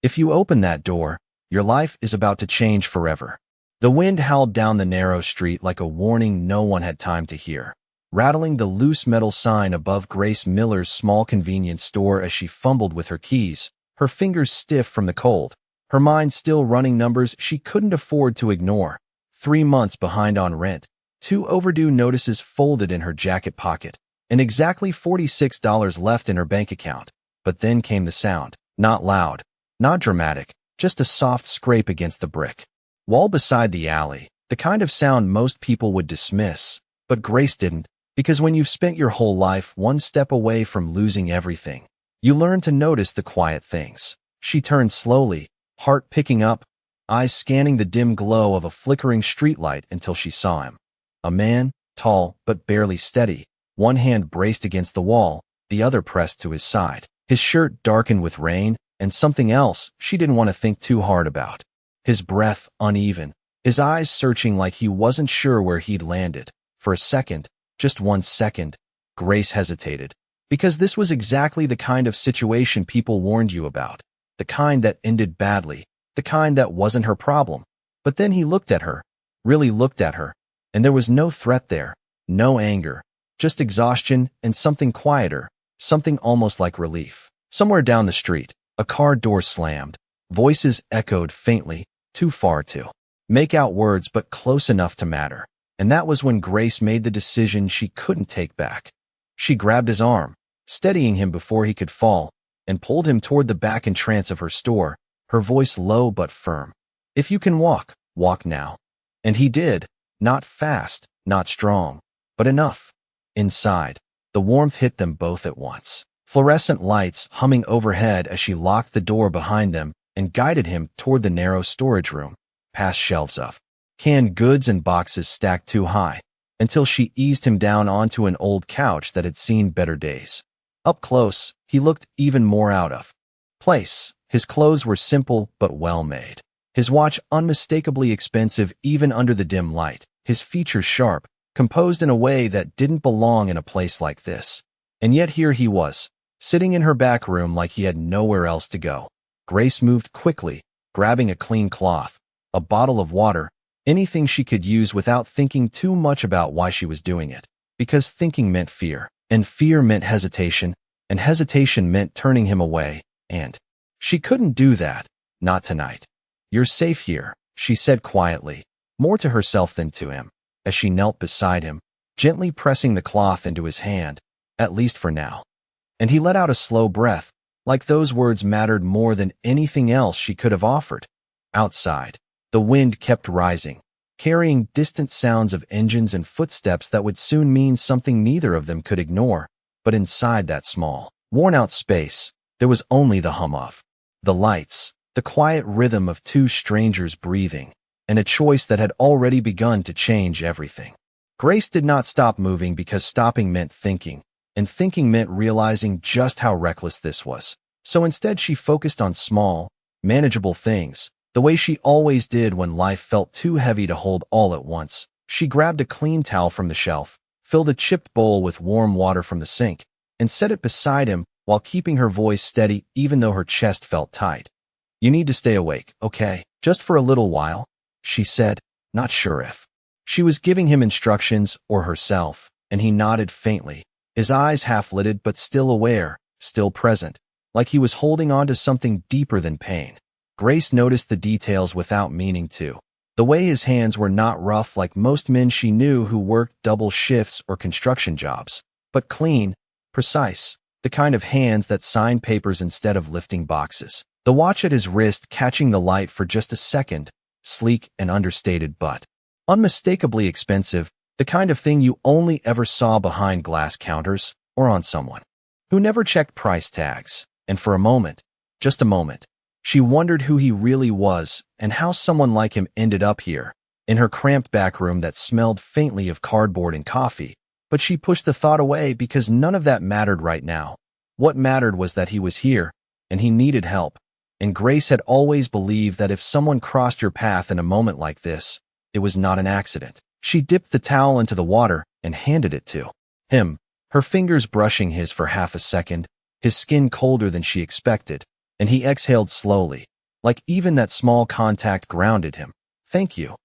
If you open that door, your life is about to change forever. The wind howled down the narrow street like a warning no one had time to hear, rattling the loose metal sign above Grace Miller's small convenience store as she fumbled with her keys, her fingers stiff from the cold, her mind still running numbers she couldn't afford to ignore. 3 months behind on rent, 2 overdue notices folded in her jacket pocket, and exactly $46 left in her bank account. But then came the sound, not loud, not dramatic, just a soft scrape against the brick wall beside the alley, the kind of sound most people would dismiss. But Grace didn't, because when you've spent your whole life one step away from losing everything, you learn to notice the quiet things. She turned slowly, heart picking up, eyes scanning the dim glow of a flickering streetlight until she saw him. A man, tall but barely steady, one hand braced against the wall, the other pressed to his side. His shirt darkened with rain, and something else she didn't want to think too hard about. His breath uneven, his eyes searching like he wasn't sure where he'd landed. For a second, just 1 second, Grace hesitated, because this was exactly the kind of situation people warned you about, the kind that ended badly, the kind that wasn't her problem. But then he looked at her, really looked at her, and there was no threat there, no anger, just exhaustion and something quieter, something almost like relief. Somewhere down the street, a car door slammed. Voices echoed faintly, too far to make out words but close enough to matter. And that was when Grace made the decision she couldn't take back. She grabbed his arm, steadying him before he could fall, and pulled him toward the back entrance of her store, her voice low but firm. "If you can walk, walk now." And he did, not fast, not strong, but enough. Inside, the warmth hit them both at once. Fluorescent lights humming overhead as she locked the door behind them and guided him toward the narrow storage room, past shelves of canned goods and boxes stacked too high, until she eased him down onto an old couch that had seen better days. Up close, he looked even more out of place. His clothes were simple but well-made. His watch unmistakably expensive even under the dim light. His features sharp, composed in a way that didn't belong in a place like this. And yet here he was, sitting in her back room like he had nowhere else to go. Grace moved quickly, grabbing a clean cloth, a bottle of water, anything she could use without thinking too much about why she was doing it. Because thinking meant fear, and fear meant hesitation, and hesitation meant turning him away, and she couldn't do that, not tonight. "You're safe here," she said quietly, more to herself than to him, as she knelt beside him, gently pressing the cloth into his hand, "at least for now." And he let out a slow breath, like those words mattered more than anything else she could have offered. Outside, the wind kept rising, carrying distant sounds of engines and footsteps that would soon mean something neither of them could ignore. But inside that small, worn-out space, there was only the hum of the lights, the quiet rhythm of 2 strangers breathing, and a choice that had already begun to change everything. Grace did not stop moving because stopping meant thinking, and thinking meant realizing just how reckless this was. So instead she focused on small, manageable things, the way she always did when life felt too heavy to hold all at once. She grabbed a clean towel from the shelf, filled a chipped bowl with warm water from the sink, and set it beside him while keeping her voice steady even though her chest felt tight. "You need to stay awake, okay? Just for a little while," she said, not sure if she was giving him instructions or herself, and he nodded faintly, his eyes half-lidded but still aware, still present, like he was holding on to something deeper than pain. Grace noticed the details without meaning to. The way his hands were not rough like most men she knew who worked double shifts or construction jobs, but clean, precise, the kind of hands that signed papers instead of lifting boxes. The watch at his wrist catching the light for just a second, sleek and understated but unmistakably expensive, the kind of thing you only ever saw behind glass counters or on someone who never checked price tags. And for a moment, just a moment, she wondered who he really was and how someone like him ended up here, in her cramped back room that smelled faintly of cardboard and coffee. But she pushed the thought away because none of that mattered right now. What mattered was that he was here, and he needed help. And Grace had always believed that if someone crossed your path in a moment like this, it was not an accident. She dipped the towel into the water and handed it to him, her fingers brushing his for half a second, his skin colder than she expected, and he exhaled slowly, like even that small contact grounded him. "Thank you,"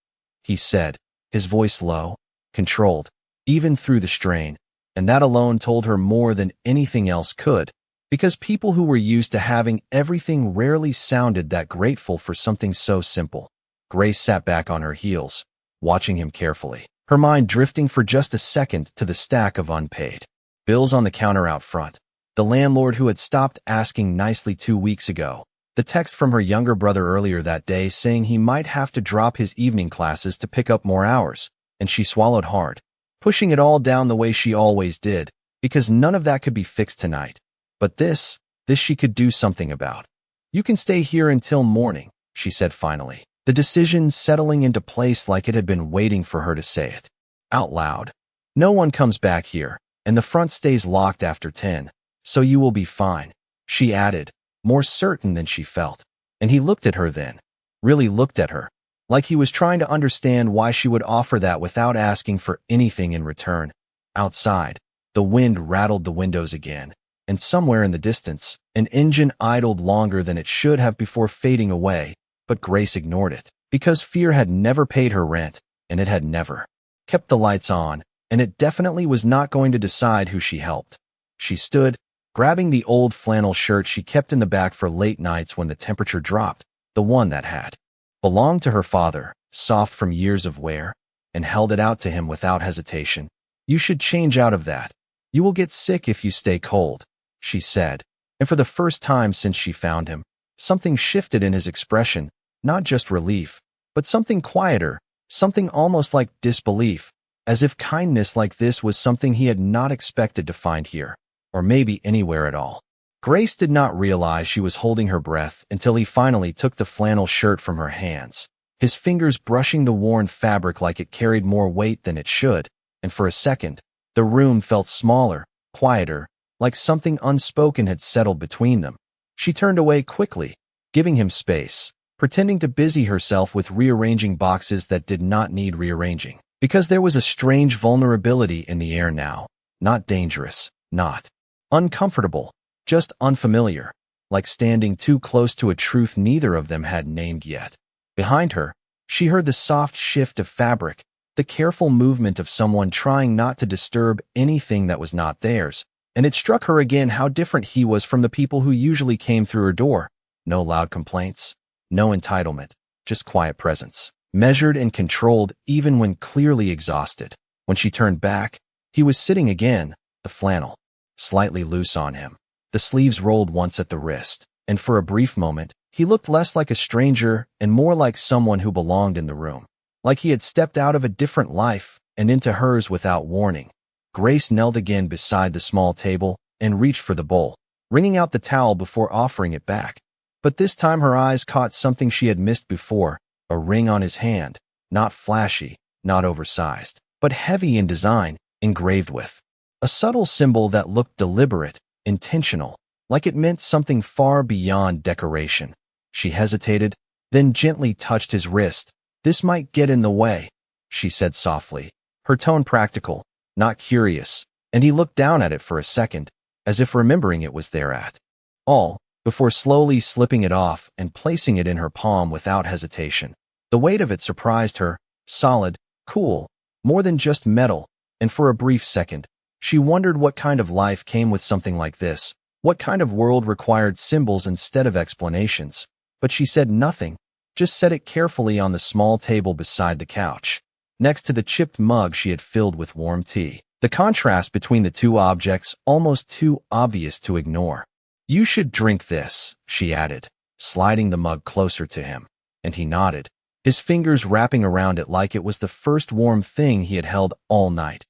he said, his voice low, controlled, even through the strain, and that alone told her more than anything else could, because people who were used to having everything rarely sounded that grateful for something so simple. Grace sat back on her heels, watching him carefully, her mind drifting for just a second to the stack of unpaid bills on the counter out front, the landlord who had stopped asking nicely 2 weeks ago, the text from her younger brother earlier that day saying he might have to drop his evening classes to pick up more hours, and she swallowed hard, pushing it all down the way she always did, because none of that could be fixed tonight. But this she could do something about. "You can stay here until morning," she said finally, the decision settling into place like it had been waiting for her to say it out loud. "No one comes back here, and the front stays locked after 10, so you will be fine," she added, more certain than she felt. And he looked at her then, really looked at her, like he was trying to understand why she would offer that without asking for anything in return. Outside, the wind rattled the windows again, and somewhere in the distance, an engine idled longer than it should have before fading away, but Grace ignored it, because fear had never paid her rent, and it had never kept the lights on, and it definitely was not going to decide who she helped. She stood, grabbing the old flannel shirt she kept in the back for late nights when the temperature dropped, the one that had belonged to her father, soft from years of wear, and held it out to him without hesitation. "You should change out of that. You will get sick if you stay cold," she said, and for the first time since she found him, something shifted in his expression, not just relief, but something quieter, something almost like disbelief, as if kindness like this was something he had not expected to find here, or maybe anywhere at all. Grace did not realize she was holding her breath until he finally took the flannel shirt from her hands, his fingers brushing the worn fabric like it carried more weight than it should, and for a second, the room felt smaller, quieter, like something unspoken had settled between them. She turned away quickly, giving him space, pretending to busy herself with rearranging boxes that did not need rearranging, because there was a strange vulnerability in the air now, not dangerous, not uncomfortable, just unfamiliar, like standing too close to a truth neither of them had named yet. Behind her, she heard the soft shift of fabric, the careful movement of someone trying not to disturb anything that was not theirs, and it struck her again how different he was from the people who usually came through her door. No loud complaints, no entitlement, just quiet presence, measured and controlled even when clearly exhausted. When she turned back, he was sitting again, the flannel slightly loose on him, the sleeves rolled once at the wrist, and for a brief moment, he looked less like a stranger and more like someone who belonged in the room, like he had stepped out of a different life and into hers without warning. Grace knelt again beside the small table and reached for the bowl, wringing out the towel before offering it back. But this time her eyes caught something she had missed before, a ring on his hand, not flashy, not oversized, but heavy in design, engraved with a subtle symbol that looked deliberate, intentional, like it meant something far beyond decoration. She hesitated, then gently touched his wrist. "This might get in the way," she said softly, her tone practical, not curious, and he looked down at it for a second, as if remembering it was there at all, before slowly slipping it off and placing it in her palm without hesitation. The weight of it surprised her, solid, cool, more than just metal, and for a brief second, she wondered what kind of life came with something like this, what kind of world required symbols instead of explanations. But she said nothing, just set it carefully on the small table beside the couch, next to the chipped mug she had filled with warm tea. The contrast between the two objects almost too obvious to ignore. "You should drink this," she added, sliding the mug closer to him, and he nodded, his fingers wrapping around it like it was the first warm thing he had held all night.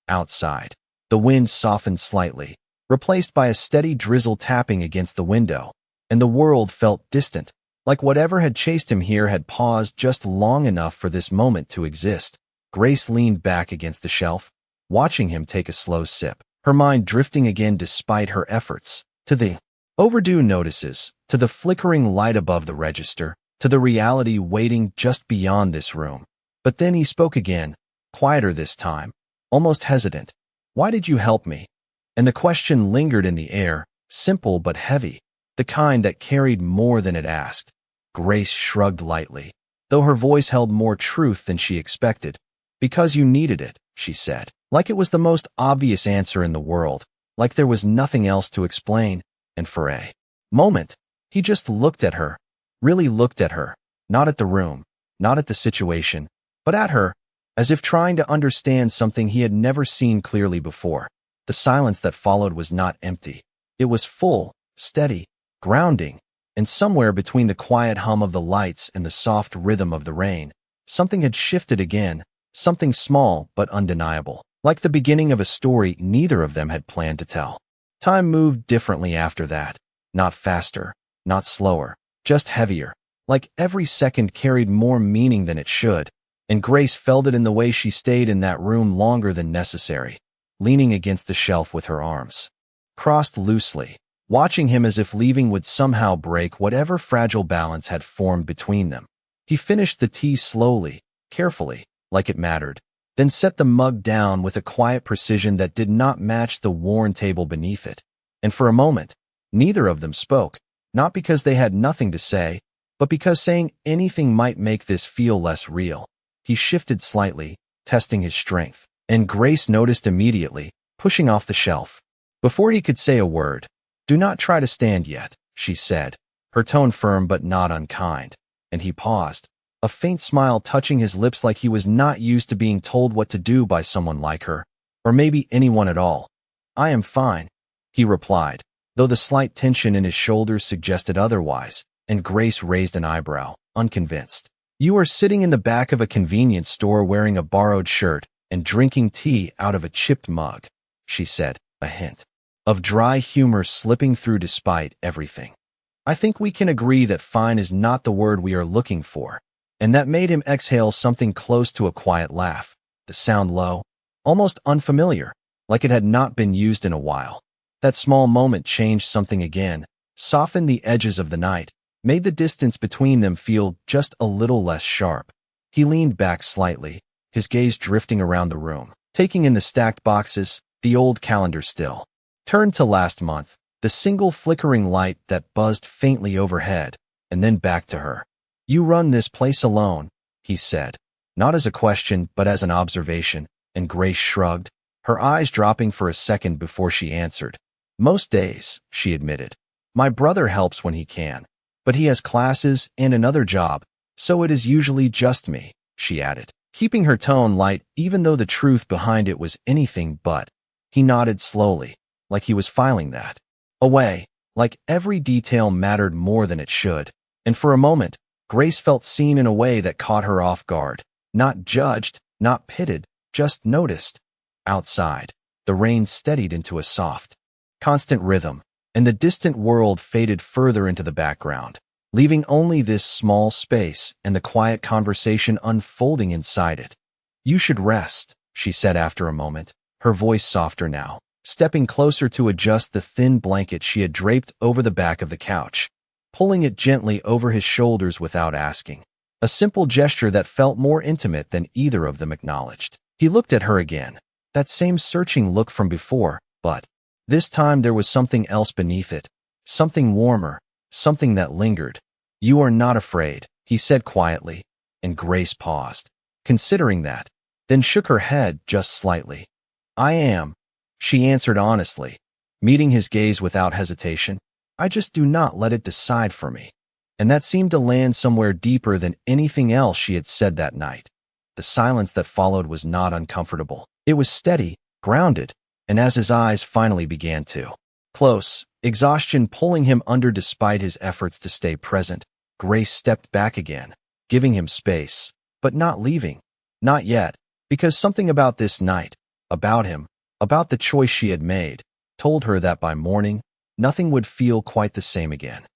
Outside, the wind softened slightly, replaced by a steady drizzle tapping against the window, and the world felt distant, like whatever had chased him here had paused just long enough for this moment to exist. Grace leaned back against the shelf, watching him take a slow sip, her mind drifting again despite her efforts, to the overdue notices, to the flickering light above the register, to the reality waiting just beyond this room. But then he spoke again, quieter this time, almost hesitant. "Why did you help me?" And the question lingered in the air, simple but heavy, the kind that carried more than it asked. Grace shrugged lightly, though her voice held more truth than she expected. Because you needed it, she said, like it was the most obvious answer in the world, like there was nothing else to explain. And for a moment, he just looked at her, really looked at her, not at the room, not at the situation, but at her, as if trying to understand something he had never seen clearly before. The silence that followed was not empty. It was full, steady, grounding, and somewhere between the quiet hum of the lights and the soft rhythm of the rain, something had shifted again, something small but undeniable, like the beginning of a story neither of them had planned to tell. Time moved differently after that, not faster, not slower, just heavier, like every second carried more meaning than it should, and Grace felt it in the way she stayed in that room longer than necessary, leaning against the shelf with her arms crossed loosely, watching him as if leaving would somehow break whatever fragile balance had formed between them. He finished the tea slowly, carefully, like it mattered, then set the mug down with a quiet precision that did not match the worn table beneath it. And for a moment, neither of them spoke, not because they had nothing to say, but because saying anything might make this feel less real. He shifted slightly, testing his strength, and Grace noticed immediately, pushing off the shelf. Before he could say a word, "Do not try to stand yet," she said, her tone firm but not unkind, and he paused, a faint smile touching his lips like he was not used to being told what to do by someone like her, or maybe anyone at all. "I am fine," he replied, though the slight tension in his shoulders suggested otherwise, and Grace raised an eyebrow, unconvinced. "You are sitting in the back of a convenience store wearing a borrowed shirt and drinking tea out of a chipped mug," she said, a hint of dry humor slipping through despite everything. "I think we can agree that fine is not the word we are looking for," and that made him exhale something close to a quiet laugh, the sound low, almost unfamiliar, like it had not been used in a while. That small moment changed something again, softened the edges of the night, made the distance between them feel just a little less sharp. He leaned back slightly, his gaze drifting around the room, taking in the stacked boxes, the old calendar still turned to last month, the single flickering light that buzzed faintly overhead, and then back to her. "You run this place alone," he said, not as a question but as an observation, and Grace shrugged, her eyes dropping for a second before she answered. "Most days," she admitted. "My brother helps when he can, but he has classes and another job, so it is usually just me," she added, keeping her tone light even though the truth behind it was anything but. He nodded slowly, like he was filing that away, like every detail mattered more than it should, and for a moment, Grace felt seen in a way that caught her off guard, not judged, not pitted, just noticed. Outside, the rain steadied into a soft, constant rhythm, and the distant world faded further into the background, leaving only this small space and the quiet conversation unfolding inside it. "You should rest," she said after a moment, her voice softer now, stepping closer to adjust the thin blanket she had draped over the back of the couch, pulling it gently over his shoulders without asking. A simple gesture that felt more intimate than either of them acknowledged. He looked at her again, that same searching look from before, but this time there was something else beneath it, something warmer, something that lingered. "You are not afraid," he said quietly, and Grace paused, considering that, then shook her head just slightly. "I am," she answered honestly, meeting his gaze without hesitation. "I just do not let it decide for me." And that seemed to land somewhere deeper than anything else she had said that night. The silence that followed was not uncomfortable. It was steady, grounded, and as his eyes finally began to close, exhaustion pulling him under despite his efforts to stay present, Grace stepped back again, giving him space, but not leaving. Not yet, because something about this night, about him, about the choice she had made, told her that by morning, nothing would feel quite the same again.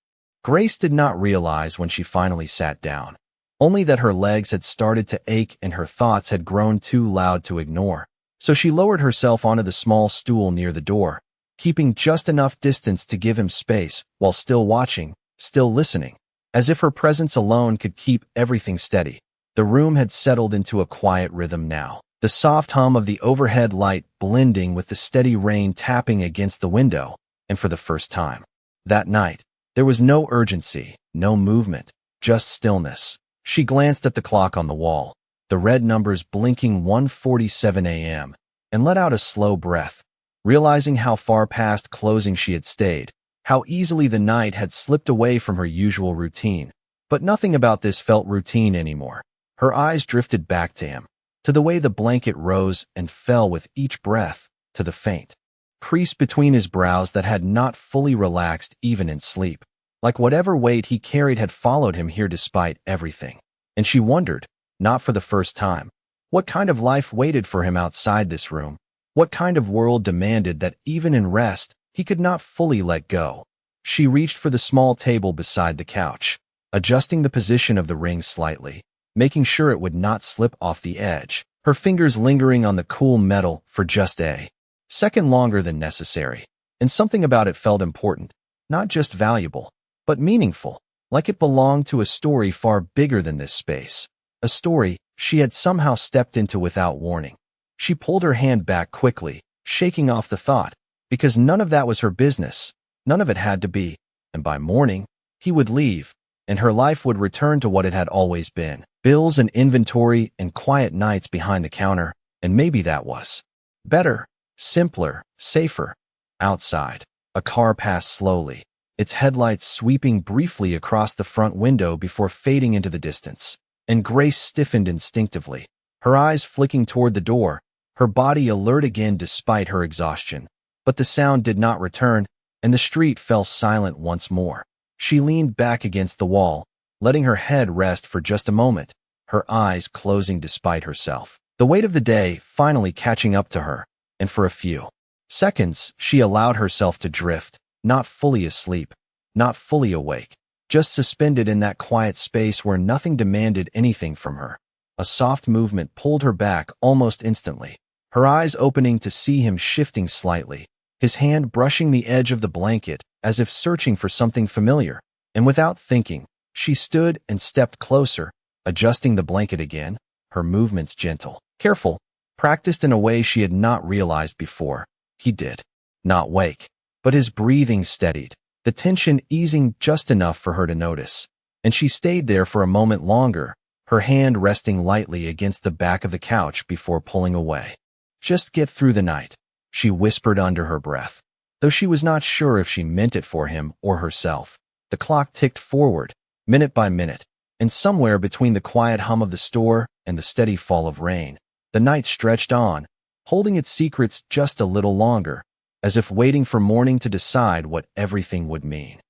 Grace did not realize when she finally sat down, only that her legs had started to ache and her thoughts had grown too loud to ignore. So she lowered herself onto the small stool near the door, keeping just enough distance to give him space while still watching, still listening, as if her presence alone could keep everything steady. The room had settled into a quiet rhythm now, the soft hum of the overhead light blending with the steady rain tapping against the window, and for the first time that night, there was no urgency, no movement, just stillness. She glanced at the clock on the wall, the red numbers blinking 1:47 a.m., and let out a slow breath, realizing how far past closing she had stayed, how easily the night had slipped away from her usual routine. But nothing about this felt routine anymore. Her eyes drifted back to him, to the way the blanket rose and fell with each breath, to the faint crease between his brows that had not fully relaxed even in sleep, like whatever weight he carried had followed him here despite everything. And she wondered, not for the first time, what kind of life waited for him outside this room, what kind of world demanded that even in rest, he could not fully let go. She reached for the small table beside the couch, adjusting the position of the ring slightly, making sure it would not slip off the edge, her fingers lingering on the cool metal for just a second longer than necessary. And something about it felt important, not just valuable, but meaningful, like it belonged to a story far bigger than this space, a story she had somehow stepped into without warning. She pulled her hand back quickly, shaking off the thought, because none of that was her business, none of it had to be, and by morning, he would leave, and her life would return to what it had always been, bills and inventory and quiet nights behind the counter, and maybe that was better, simpler, safer. Outside, a car passed slowly, its headlights sweeping briefly across the front window before fading into the distance, and Grace stiffened instinctively, her eyes flicking toward the door, her body alert again despite her exhaustion. But the sound did not return, and the street fell silent once more. She leaned back against the wall, letting her head rest for just a moment, her eyes closing despite herself. The weight of the day finally catching up to her, and for a few seconds, she allowed herself to drift, not fully asleep, not fully awake, just suspended in that quiet space where nothing demanded anything from her. A soft movement pulled her back almost instantly, her eyes opening to see him shifting slightly, his hand brushing the edge of the blanket as if searching for something familiar. And without thinking, she stood and stepped closer, adjusting the blanket again, her movements gentle, careful, practiced in a way she had not realized before. He did not wake, but his breathing steadied, the tension easing just enough for her to notice. And she stayed there for a moment longer, her hand resting lightly against the back of the couch before pulling away. "Just get through the night," she whispered under her breath, though she was not sure if she meant it for him or herself. The clock ticked forward, minute by minute, and somewhere between the quiet hum of the store and the steady fall of rain, the night stretched on, holding its secrets just a little longer, as if waiting for morning to decide what everything would mean.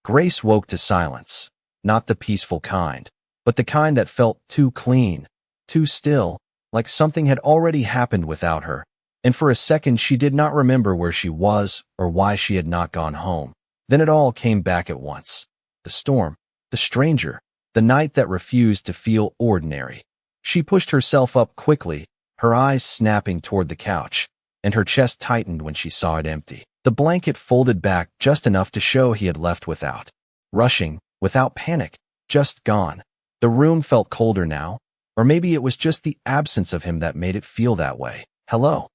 Grace woke to silence, not the peaceful kind, but the kind that felt too clean, too still, like something had already happened without her. And for a second she did not remember where she was or why she had not gone home. Then it all came back at once. The storm, the stranger, the night that refused to feel ordinary. She pushed herself up quickly, her eyes snapping toward the couch, and her chest tightened when she saw it empty. The blanket folded back just enough to show he had left without rushing, without panic, just gone. The room felt colder now, or maybe it was just the absence of him that made it feel that way. "Hello,"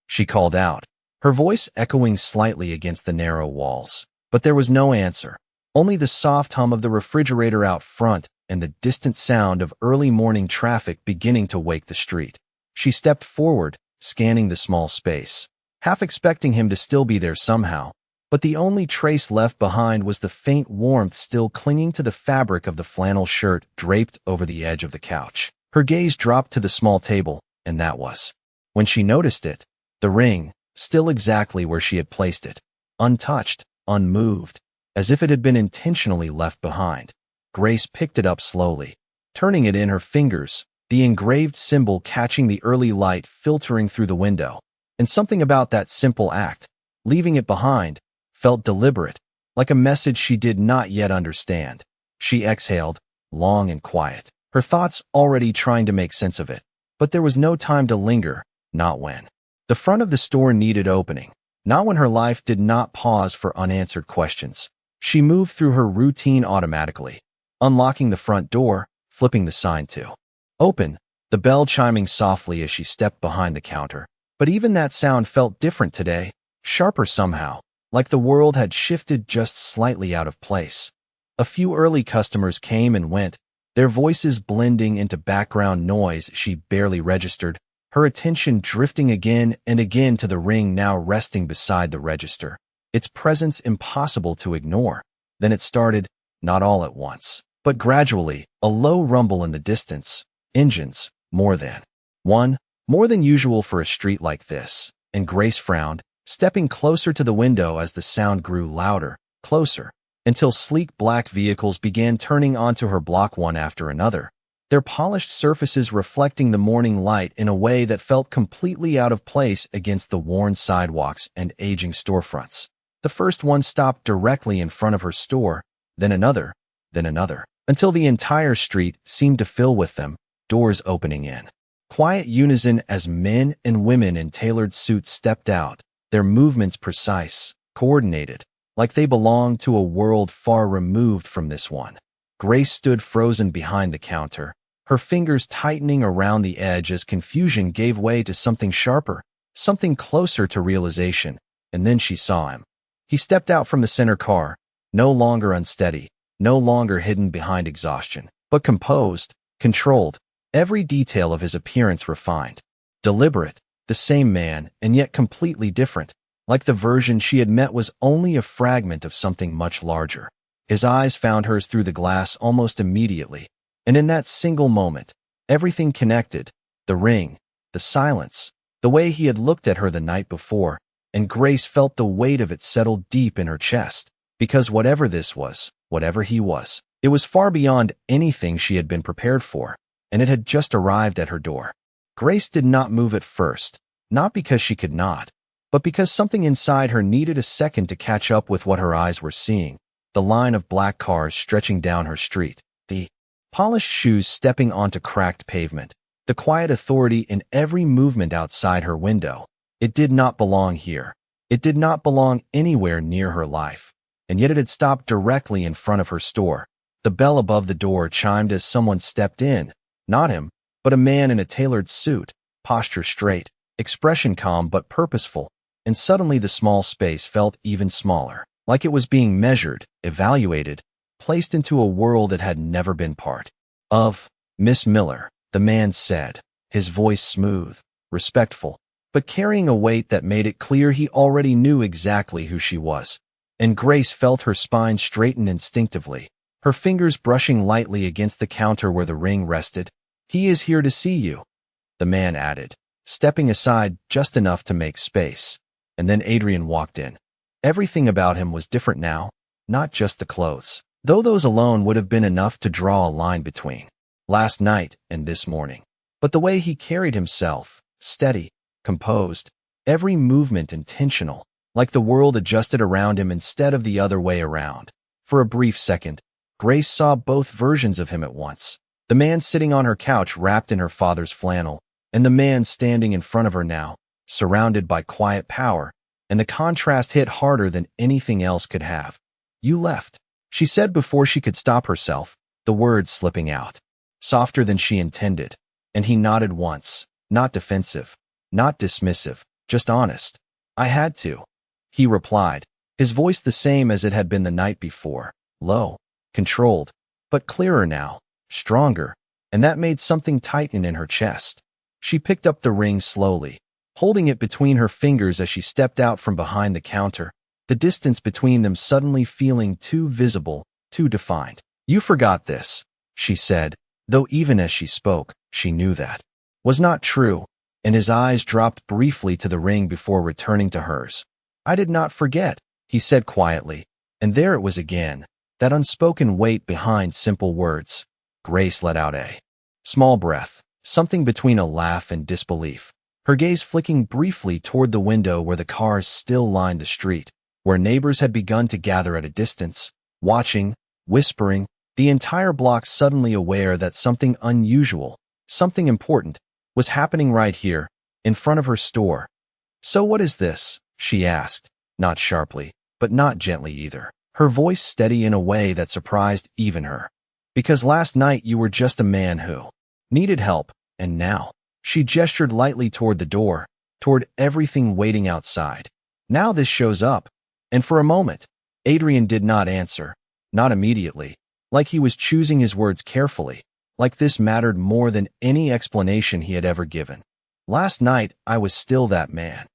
she called out, her voice echoing slightly against the narrow walls. But there was no answer, only the soft hum of the refrigerator out front and the distant sound of early morning traffic beginning to wake the street. She stepped forward, scanning the small space, half expecting him to still be there somehow, but the only trace left behind was the faint warmth still clinging to the fabric of the flannel shirt draped over the edge of the couch. Her gaze dropped to the small table, and that was when she noticed it, the ring, still exactly where she had placed it, untouched, unmoved, as if it had been intentionally left behind. Grace picked it up slowly, turning it in her fingers, the engraved symbol catching the early light filtering through the window. And something about that simple act, leaving it behind, felt deliberate, like a message she did not yet understand. She exhaled, long and quiet, her thoughts already trying to make sense of it. But there was no time to linger, not when the front of the store needed opening, not when her life did not pause for unanswered questions. She moved through her routine automatically, unlocking the front door, flipping the sign to open, the bell chiming softly as she stepped behind the counter. But even that sound felt different today, sharper somehow, like the world had shifted just slightly out of place. A few early customers came and went, their voices blending into background noise she barely registered, her attention drifting again and again to the ring now resting beside the register, its presence impossible to ignore. Then it started, not all at once, but gradually, a low rumble in the distance. Engines, more than usual for a street like this, and Grace frowned, stepping closer to the window as the sound grew louder, closer, until sleek black vehicles began turning onto her block one after another, their polished surfaces reflecting the morning light in a way that felt completely out of place against the worn sidewalks and aging storefronts. The first one stopped directly in front of her store, then another, until the entire street seemed to fill with them, doors opening in quiet unison as men and women in tailored suits stepped out, their movements precise, coordinated, like they belonged to a world far removed from this one. Grace stood frozen behind the counter, her fingers tightening around the edge as confusion gave way to something sharper, something closer to realization, and then she saw him. He stepped out from the center car, no longer unsteady, no longer hidden behind exhaustion, but composed, controlled, every detail of his appearance refined, deliberate, the same man, and yet completely different, like the version she had met was only a fragment of something much larger. His eyes found hers through the glass almost immediately, and in that single moment, everything connected, the ring, the silence, the way he had looked at her the night before, and Grace felt the weight of it settle deep in her chest, because whatever this was, whatever he was, it was far beyond anything she had been prepared for, and it had just arrived at her door. Grace did not move at first, not because she could not, but because something inside her needed a second to catch up with what her eyes were seeing, the line of black cars stretching down her street, the polished shoes stepping onto cracked pavement, the quiet authority in every movement outside her window. It did not belong here. It did not belong anywhere near her life, and yet it had stopped directly in front of her store. The bell above the door chimed as someone stepped in, not him, but a man in a tailored suit, posture straight, expression calm but purposeful, and suddenly the small space felt even smaller, like it was being measured, evaluated, placed into a world it had never been part of. "Miss Miller," the man said, his voice smooth, respectful, but carrying a weight that made it clear he already knew exactly who she was. And Grace felt her spine straighten instinctively, her fingers brushing lightly against the counter where the ring rested. "He is here to see you," the man added, stepping aside just enough to make space. And then Adrian walked in. Everything about him was different now, not just the clothes, though those alone would have been enough to draw a line between last night and this morning. But the way he carried himself, steady, composed, every movement intentional, like the world adjusted around him instead of the other way around. For a brief second, Grace saw both versions of him at once. The man sitting on her couch wrapped in her father's flannel, and the man standing in front of her now, surrounded by quiet power, and the contrast hit harder than anything else could have. "You left," she said before she could stop herself, the words slipping out, softer than she intended, and he nodded once, not defensive, not dismissive, just honest. "I had to," he replied, his voice the same as it had been the night before, low, controlled, but clearer now, stronger, and that made something tighten in her chest. She picked up the ring slowly, holding it between her fingers as she stepped out from behind the counter, the distance between them suddenly feeling too visible, too defined. "You forgot this," she said, though even as she spoke, she knew that was not true, and his eyes dropped briefly to the ring before returning to hers. "I did not forget," he said quietly, and there it was again, that unspoken weight behind simple words. Grace let out a small breath, something between a laugh and disbelief, her gaze flicking briefly toward the window where the cars still lined the street, where neighbors had begun to gather at a distance, watching, whispering, the entire block suddenly aware that something unusual, something important, was happening right here, in front of her store. "So what is this?" she asked, not sharply, but not gently either, her voice steady in a way that surprised even her. "Because last night you were just a man who needed help, and now," she gestured lightly toward the door, toward everything waiting outside. "Now this shows up." And for a moment, Adrian did not answer, not immediately, like he was choosing his words carefully, like this mattered more than any explanation he had ever given. "Last night, I was still that man,"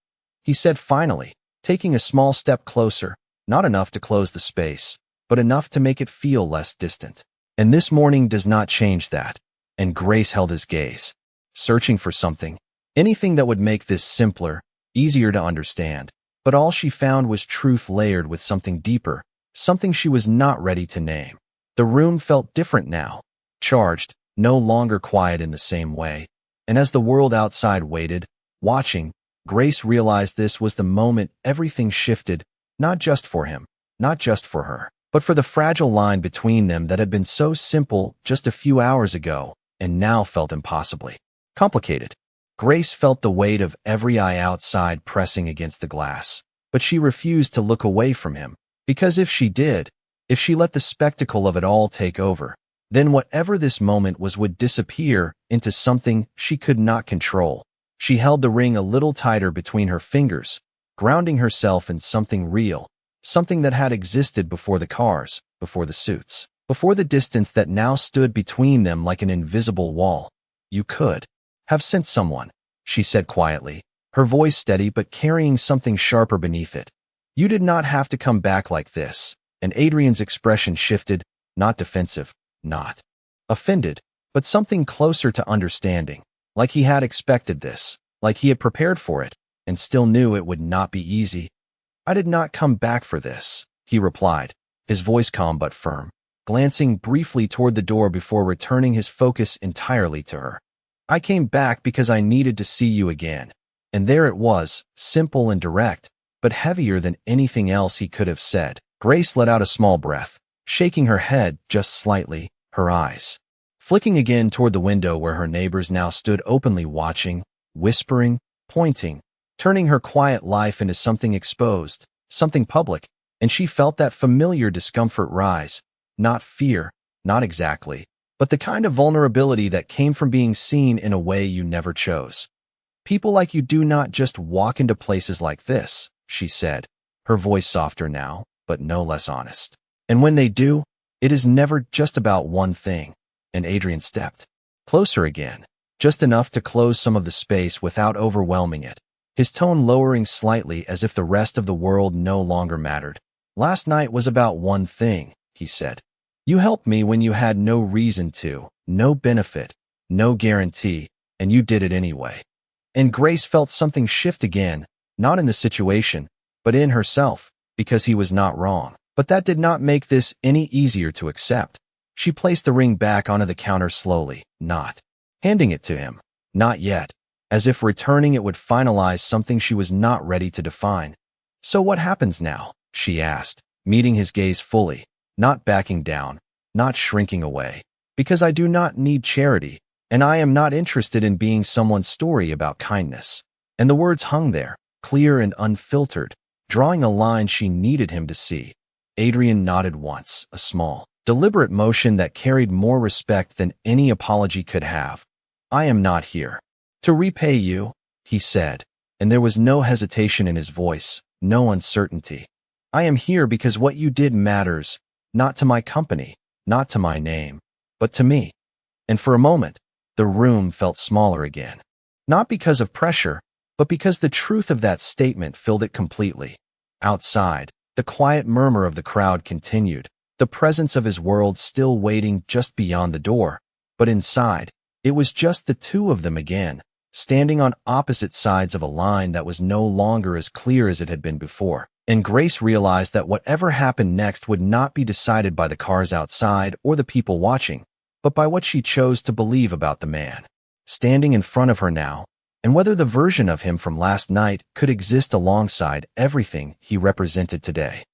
he said finally, taking a small step closer, not enough to close the space, but enough to make it feel less distant. "And this morning does not change that." And Grace held his gaze, searching for something, anything that would make this simpler, easier to understand. But all she found was truth layered with something deeper, something she was not ready to name. The room felt different now, charged, no longer quiet in the same way. And as the world outside waited, watching, Grace realized this was the moment everything shifted, not just for him, not just for her, but for the fragile line between them that had been so simple just a few hours ago and now felt impossibly complicated. Grace felt the weight of every eye outside pressing against the glass, but she refused to look away from him, because if she did, if she let the spectacle of it all take over, then whatever this moment was would disappear into something she could not control. She held the ring a little tighter between her fingers, grounding herself in something real, something that had existed before the cars, before the suits, before the distance that now stood between them like an invisible wall. "You could have sent someone," she said quietly, her voice steady but carrying something sharper beneath it. "You did not have to come back like this." And Adrian's expression shifted, not defensive, not offended, but something closer to understanding, like he had expected this, like he had prepared for it, and still knew it would not be easy. "I did not come back for this," he replied, his voice calm but firm, glancing briefly toward the door before returning his focus entirely to her. "I came back because I needed to see you again." And there it was, simple and direct, but heavier than anything else he could have said. Grace let out a small breath, shaking her head just slightly, her eyes flicking again toward the window where her neighbors now stood openly watching, whispering, pointing, turning her quiet life into something exposed, something public, and she felt that familiar discomfort rise, not fear, not exactly, but the kind of vulnerability that came from being seen in a way you never chose. "People like you do not just walk into places like this," she said, her voice softer now, but no less honest. "And when they do, it is never just about one thing." And Adrian stepped closer again, just enough to close some of the space without overwhelming it, his tone lowering slightly as if the rest of the world no longer mattered. "Last night was about one thing," he said. "You helped me when you had no reason to, no benefit, no guarantee, and you did it anyway." And Grace felt something shift again, not in the situation, but in herself, because he was not wrong. But that did not make this any easier to accept. She placed the ring back onto the counter slowly, not handing it to him, not yet, as if returning it would finalize something she was not ready to define. "So what happens now?" she asked, meeting his gaze fully, not backing down, not shrinking away. "Because I do not need charity, and I am not interested in being someone's story about kindness." And the words hung there, clear and unfiltered, drawing a line she needed him to see. Adrian nodded once, a small, deliberate motion that carried more respect than any apology could have. "I am not here to repay you," he said, and there was no hesitation in his voice, no uncertainty. "I am here because what you did matters, not to my company, not to my name, but to me." And for a moment, the room felt smaller again. Not because of pressure, but because the truth of that statement filled it completely. Outside, the quiet murmur of the crowd continued, the presence of his world still waiting just beyond the door. But inside, it was just the two of them again, standing on opposite sides of a line that was no longer as clear as it had been before. And Grace realized that whatever happened next would not be decided by the cars outside or the people watching, but by what she chose to believe about the man standing in front of her now, and whether the version of him from last night could exist alongside everything he represented today.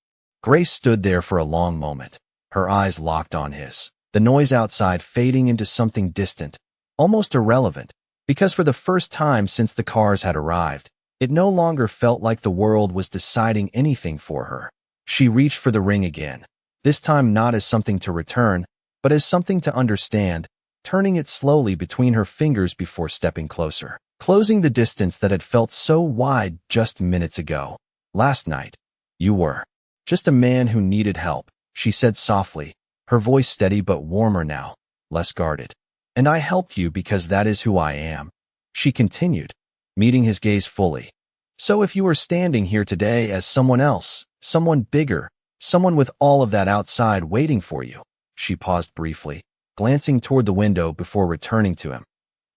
Grace stood there for a long moment, her eyes locked on his, the noise outside fading into something distant, almost irrelevant, because for the first time since the cars had arrived, it no longer felt like the world was deciding anything for her. She reached for the ring again, this time not as something to return, but as something to understand, turning it slowly between her fingers before stepping closer, closing the distance that had felt so wide just minutes ago. "Last night, you were just a man who needed help, she said softly, her voice steady but warmer now, less guarded. And I helped you because that is who I am, she continued, meeting his gaze fully. So if you were standing here today as someone else, someone bigger, someone with all of that outside waiting for you, she paused briefly, glancing toward the window before returning to him.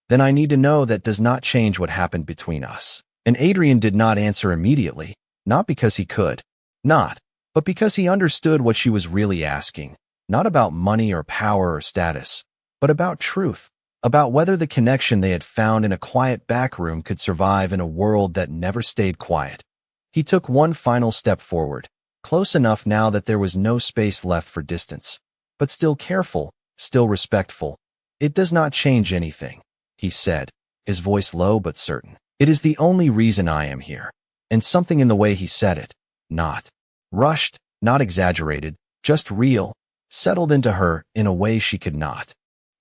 Then I need to know that does not change what happened between us. And Adrian did not answer immediately, not because he could, but because he understood what she was really asking, not about money or power or status, but about truth, about whether the connection they had found in a quiet back room could survive in a world that never stayed quiet. He took one final step forward, close enough now that there was no space left for distance, but still careful, still respectful. It does not change anything, he said, his voice low but certain. It is the only reason I am here. And something in the way he said it, not rushed, not exaggerated, just real, settled into her in a way she could not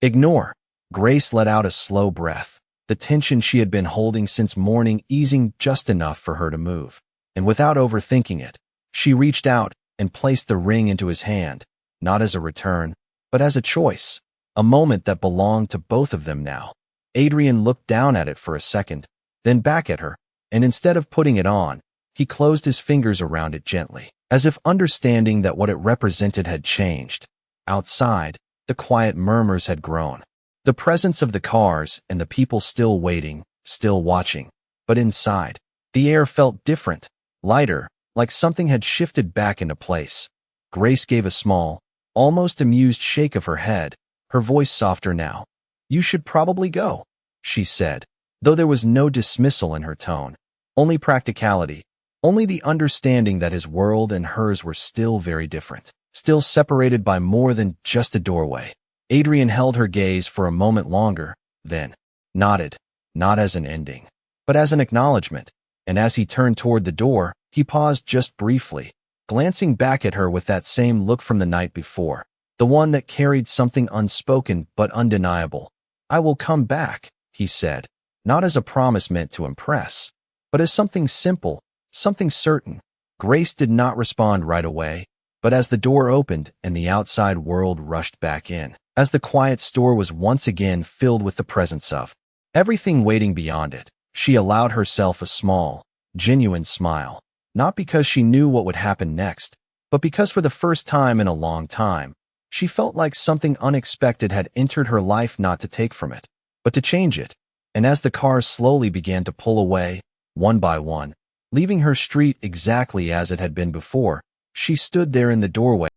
ignore. Grace let out a slow breath, the tension she had been holding since morning easing just enough for her to move. And without overthinking it, she reached out and placed the ring into his hand, not as a return, but as a choice, a moment that belonged to both of them now. Adrian looked down at it for a second, then back at her, and instead of putting it on, he closed his fingers around it gently, as if understanding that what it represented had changed. Outside, the quiet murmurs had grown. The presence of the cars and the people still waiting, still watching. But inside, the air felt different, lighter, like something had shifted back into place. Grace gave a small, almost amused shake of her head, her voice softer now. You should probably go, she said, though there was no dismissal in her tone, only practicality, only the understanding that his world and hers were still very different, still separated by more than just a doorway. Adrian held her gaze for a moment longer, then nodded, not as an ending, but as an acknowledgement, and as he turned toward the door, he paused just briefly, glancing back at her with that same look from the night before, the one that carried something unspoken but undeniable. I will come back, he said, not as a promise meant to impress, but as something simple, something certain. Grace did not respond right away, but as the door opened and the outside world rushed back in, as the quiet store was once again filled with the presence of everything waiting beyond it, she allowed herself a small, genuine smile, not because she knew what would happen next, but because for the first time in a long time, she felt like something unexpected had entered her life, not to take from it, but to change it. And as the cars slowly began to pull away, one by one, leaving her street exactly as it had been before, she stood there in the doorway,